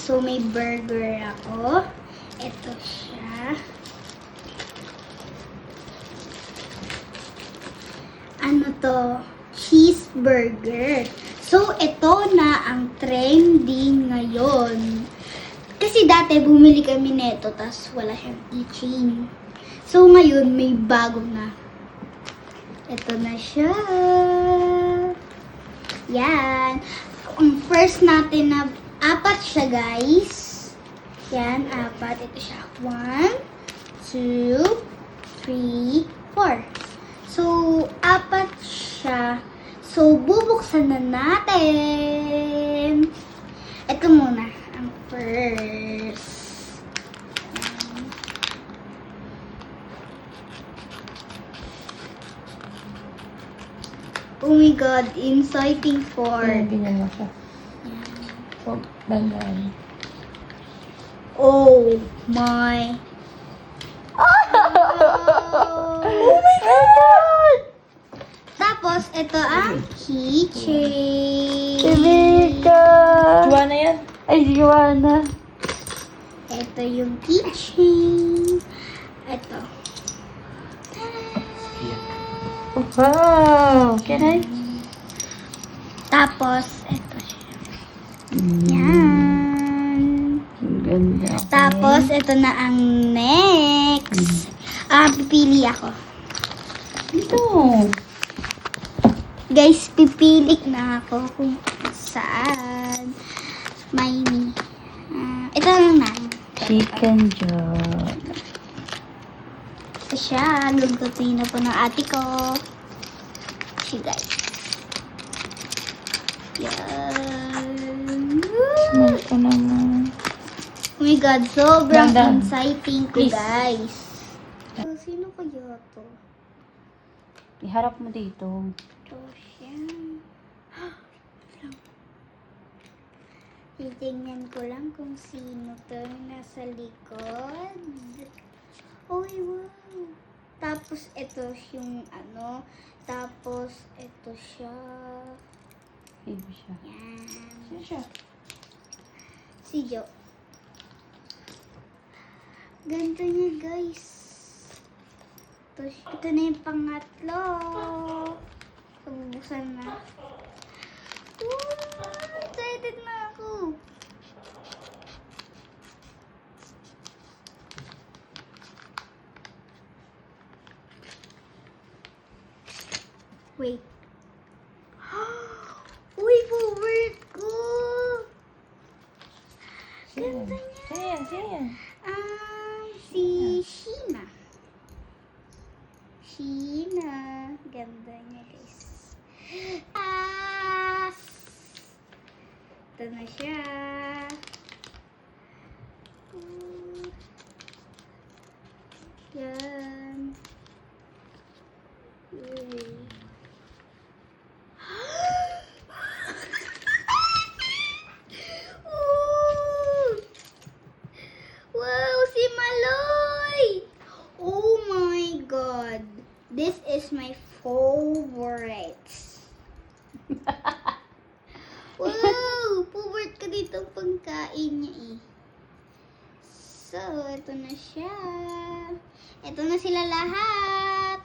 So, may burger ako. Ito siya. Ano to? Cheeseburger. So, ito na ang trending ngayon. Kasi dati bumili kami nito, tas wala siyang keychain. So, ngayon may bago na. Ito na siya. Yan. Ang first natin na apat siya, guys. Yan, apat. Ito siya. 1, 2, 3, 4. So, apat siya. So, bubuksan na natin. Ito muna. Ang first. Oh my God, exciting for. Ganyan mo siya. So, dandan. Oh my. Oh my God! Tapos, ito ang keychain. Chivika! Juana yan? Ay, Juana. Ito yung keychain. Ito. Wow! Can I? Tapos, ito siya. Yan. Ang ganda. Okay. Tapos, ito na ang next. Pipili ako. Ito. Guys, pipili na ako kung saan. May ito lang na. Chicken joy. Ito siya. Lugutin na po ng ate ko. Siya, guys. Yan. Smell ko naman. Oh my God, sobrang Dandan. exciting ko, Please. guys. So, sino kaya to? Iharap mo dito. Ito siya. Titingnan ko lang kung sino to nasa likod. Uy, wow. Tapos, ito yung ano. Tapos, ito siya. Baby siya. Yan. Sino siya? Si Jo. Ganito niya, guys. Ito na yung pangatlo. Pabubuksan na. Excited na ako. Wait. Uy, favorite ko! Sino? Ganda niya. Sino yan? Sino yan? Si Sheena. Sheena. Ganda niya, guys. Ito na siya. Yan. Yay. Wow, si Maloy! Oh my God. This is my favorite. Wow! Favorite ko dito ang pagkain niya eh. So, ito na siya. Ito na sila lahat.